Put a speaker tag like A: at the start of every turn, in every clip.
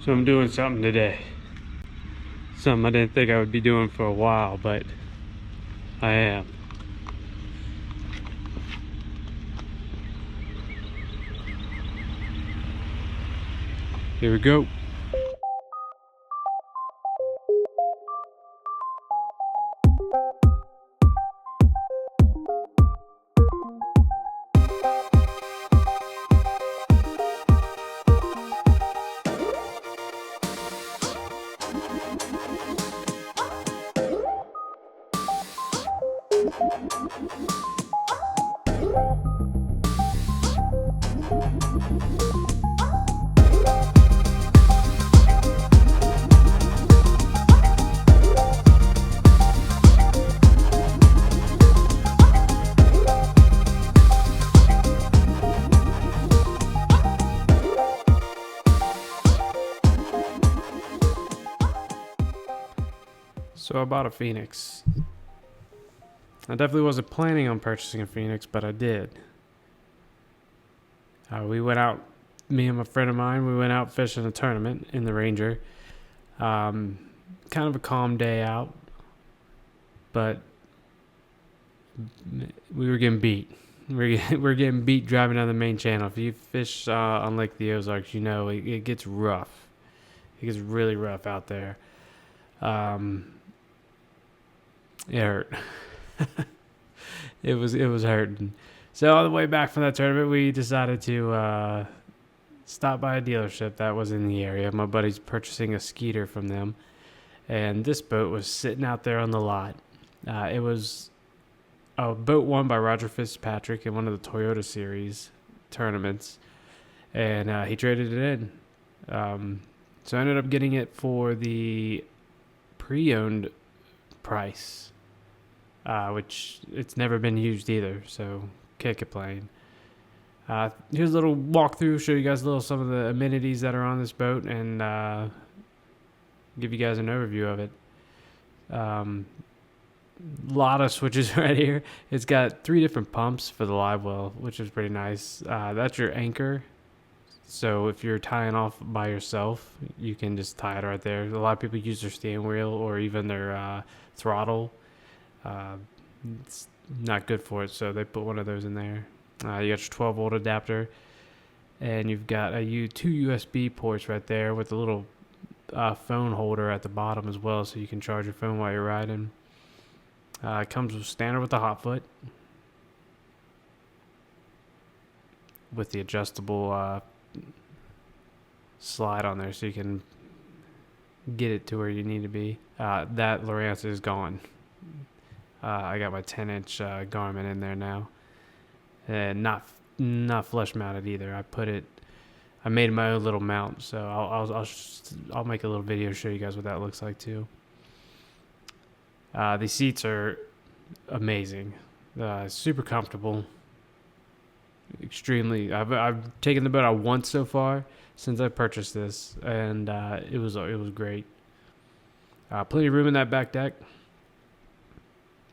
A: So I'm doing something today. Something I didn't think I would be doing for a while, but I am. Here we go. So I bought a Phoenix. I definitely wasn't planning on purchasing a Phoenix, but I did. We went out, me and a friend of mine, we went out fishing a tournament in the Ranger. Kind of a calm day out, but we were getting beat. We're getting beat driving down the main channel. If you fish on Lake the Ozarks, you know it gets rough. It gets really rough out there. It hurt. It was hurting. So on the way back from that tournament, we decided to stop by a dealership that was in the area. My buddy's purchasing a Skeeter from them, and this boat was sitting out there on the lot. It was a boat won by Roger Fitzpatrick in one of the Toyota Series tournaments, and he traded it in. So I ended up getting it for the pre-owned price, which it's never been used either, so can't complain. Here's a little walkthrough, show you guys some of the amenities that are on this boat, and give you guys an overview of it. Lot of switches right here. It's got 3 different pumps for the Livewell, which is pretty nice. That's your anchor. So if you're tying off by yourself, you can just tie it right there. A lot of people use their steering wheel or even their throttle. It's not good for it, so they put one of those in there. You got your 12-volt adapter, and you've got two USB ports right there with a little phone holder at the bottom as well, so you can charge your phone while you're riding. It comes with standard with the hot foot, with the adjustable slide on there, so you can get it to where you need to be. That Lowrance is gone. I got my 10-inch Garmin in there now, and not flush mounted either. I made my own little mount, so I'll make a little video show you guys what that looks like too. The seats are amazing, super comfortable. Extremely. I've taken the boat out once so far since I purchased this, and it was great. Plenty of room in that back deck.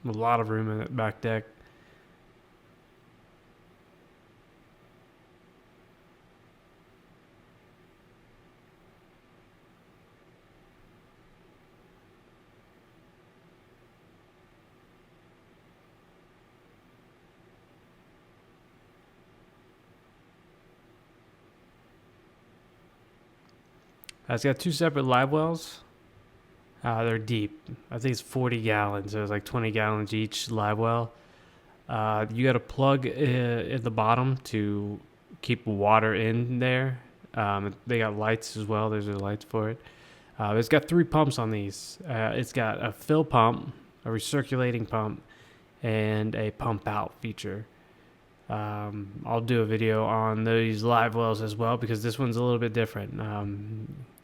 A: A lot of room in that back deck. It's got 2 separate Livewells. They're deep. I think it's 40 gallons. So it's like 20 gallons each Livewell. You got a plug at the bottom to keep water in there. They got lights as well. There's lights for it. It's got 3 pumps on these. It's got a fill pump, a recirculating pump, and a pump out feature. I'll do a video on these Livewells as well, because this one's a little bit different.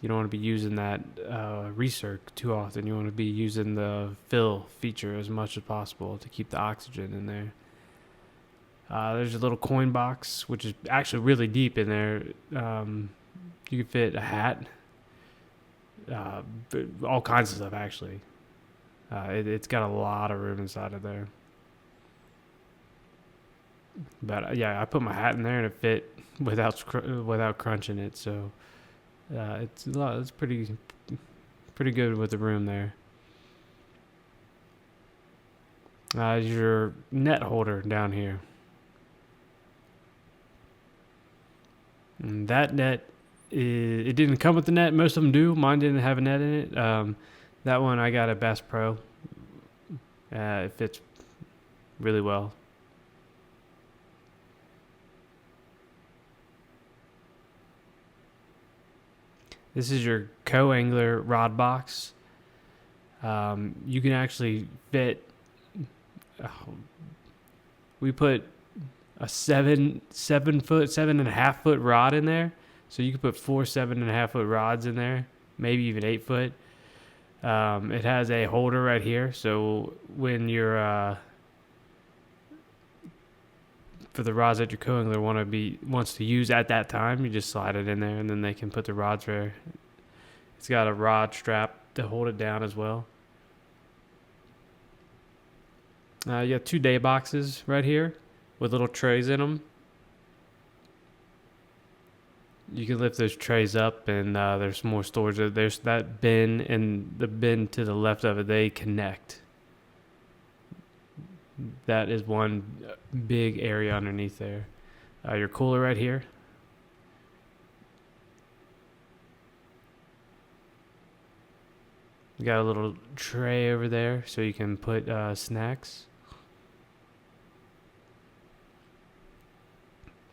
A: You don't want to be using that recirc too often. You want to be using the fill feature as much as possible to keep the oxygen in there. There's a little coin box, which is actually really deep in there. You can fit a hat, all kinds of stuff actually. It's got a lot of room inside of there. But yeah, I put my hat in there and it fit without crunching it. So It's pretty good with the room there. Your net holder down here. And that net, it didn't come with the net. Most of them do. Mine didn't have a net in it. That one I got a Bass Pro. It fits really well. This is your co-angler rod box. You can actually fit. We put a 7.5 foot rod in there, so you can put 4 7.5 foot rods in there, maybe even 8 foot. It has a holder right here, so when you're for the rods that your co-angler wants to use at that time, you just slide it in there, and then they can put the rods there. It's got a rod strap to hold it down as well. You have 2 day boxes right here with little trays in them. You can lift those trays up, and there's more storage. There's that bin, and the bin to the left of it, they connect. That is one big area underneath there. Your cooler right here. You got a little tray over there so you can put snacks.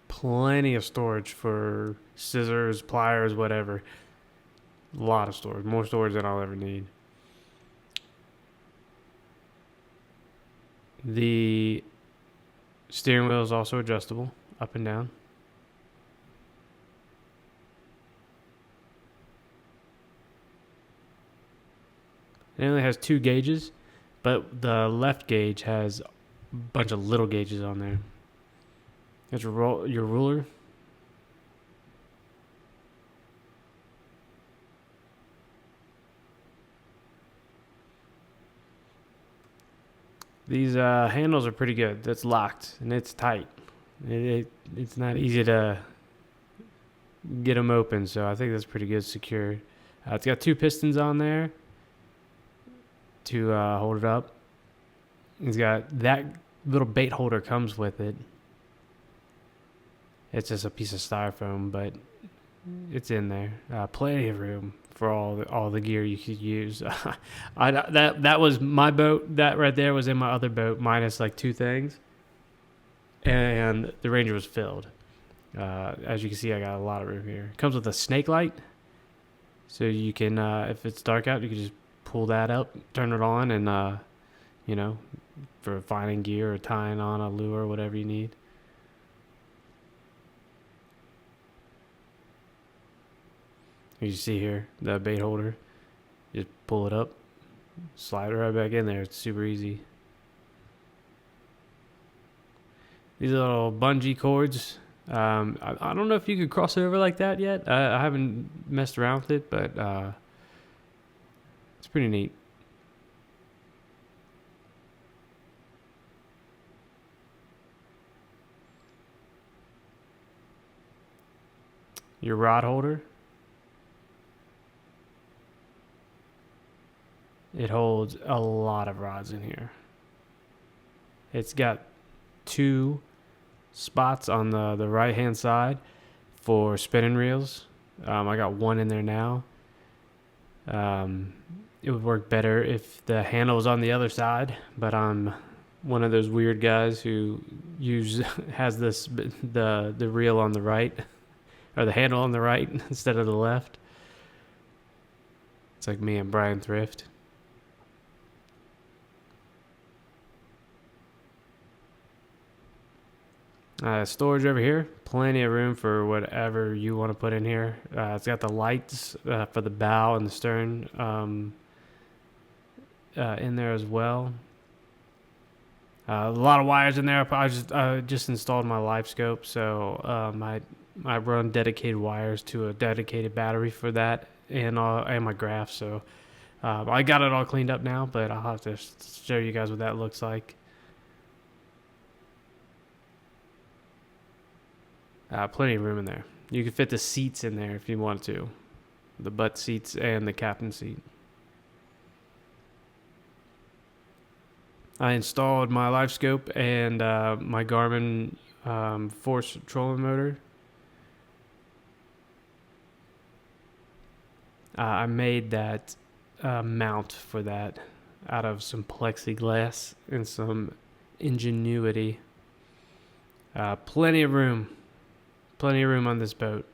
A: Plenty of storage for scissors, pliers, whatever. A lot of storage. More storage than I'll ever need. The steering wheel is also adjustable, up and down. It only has 2 gauges, but the left gauge has a bunch of little gauges on there. There's your ruler. These handles are pretty good. That's locked, and it's tight. It's not easy to get them open, so I think that's pretty good secured. It's got 2 pistons on there to hold it up. It's got that little bait holder comes with it. It's just a piece of styrofoam, but it's in there. Plenty of room for all the gear you could use. That was my boat. That right there was in my other boat, minus like 2 things, and the Ranger was filled. As you can see, I got a lot of room here. It comes with a snake light, so you can, if it's dark out, you can just pull that up, turn it on, and for finding gear or tying on a lure or whatever you need. You see here, the bait holder. Just pull it up, slide it right back in there. It's super easy. These little bungee cords. I don't know if you could cross over like that yet. I haven't messed around with it, but it's pretty neat. Your rod holder. It holds a lot of rods in here. It's got 2 spots on the right hand side for spinning reels. I got 1 in there now. It would work better if the handle was on the other side, but I'm one of those weird guys who has the reel on the right, or the handle on the right instead of the left. It's like me and Brian Thrift. Storage over here, plenty of room for whatever you want to put in here. It's got the lights for the bow and the stern in there as well. A lot of wires in there. I just installed my live scope, so I run dedicated wires to a dedicated battery for that, and my graph. So I got it all cleaned up now, but I'll have to show you guys what that looks like. Plenty of room in there. You can fit the seats in there if you want to. the butt seats and the captain seat. I installed my live scope and my Garmin force trolling motor. I made that mount for that out of some plexiglass and some ingenuity. Plenty of room on this boat.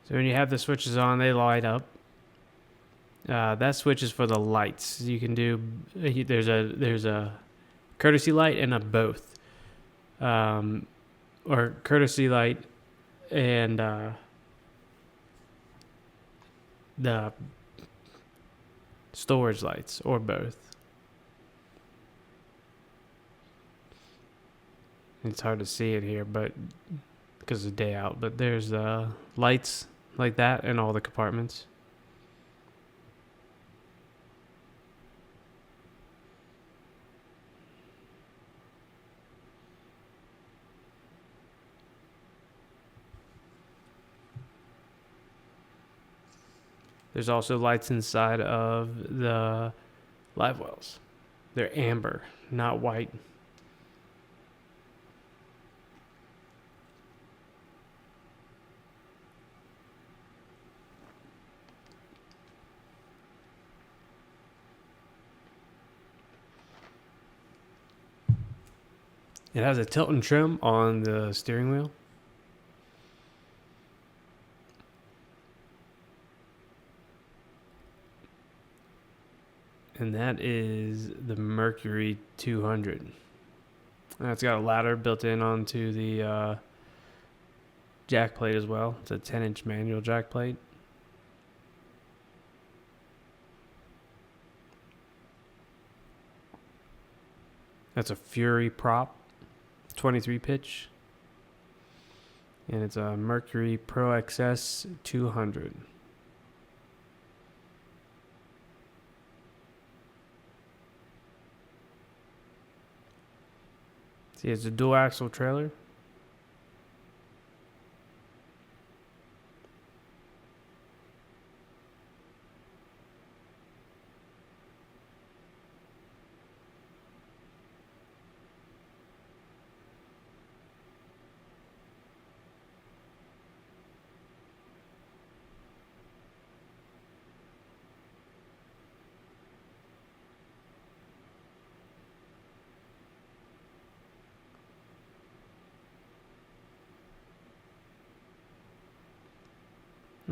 A: So when you have the switches on, they light up. That switch is for the lights. You can do, there's a courtesy light and a both. Or courtesy light and the storage lights, or both. It's hard to see it here, but because it's day out. But there's lights like that in all the compartments. There's also lights inside of the Livewells. They're amber, not white. It has a tilt and trim on the steering wheel. And that is the Mercury 200. It's got a ladder built in onto the jack plate as well. It's a 10-inch manual jack plate. That's a Fury prop, 23 pitch. And it's a Mercury Pro XS 200. See, it's a dual axle trailer.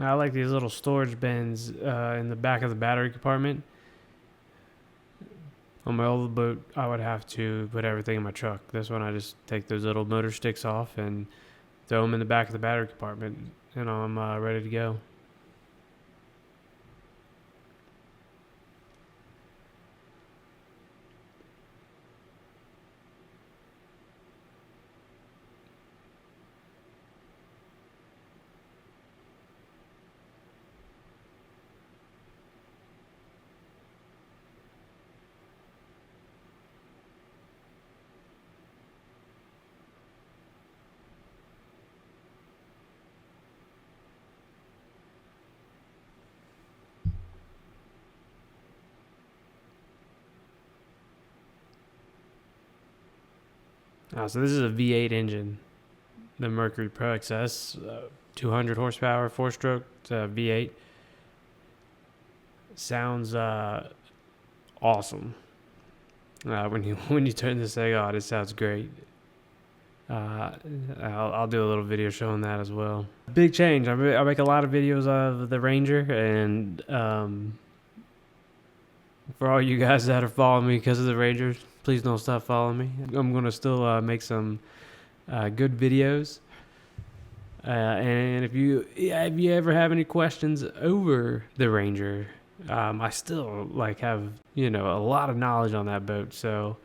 A: I like these little storage bins in the back of the battery compartment. On my old boat, I would have to put everything in my truck. This one, I just take those little motor sticks off and throw them in the back of the battery compartment, and I'm ready to go. So this is a V8 engine, the Mercury Pro XS, 200 horsepower, 4-stroke V8. Sounds awesome. When you turn this thing on, it sounds great. I'll do a little video showing that as well. Big change. I make a lot of videos of the Ranger, and for all you guys that are following me because of the Ranger, please don't stop following me. I'm gonna still make some good videos. And if you ever have any questions over the Ranger, I still have a lot of knowledge on that boat, so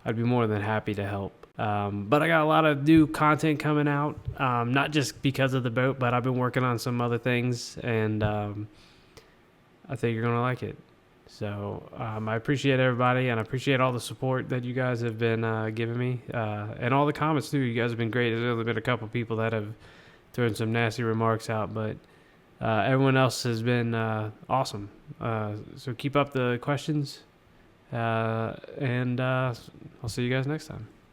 A: I'd be more than happy to help. But I got a lot of new content coming out, not just because of the boat, but I've been working on some other things, and I think you're going to like it. So I appreciate everybody, and I appreciate all the support that you guys have been giving me, and all the comments too. You guys have been great. There's only been a couple people that have thrown some nasty remarks out, but everyone else has been awesome. So keep up the questions, and I'll see you guys next time.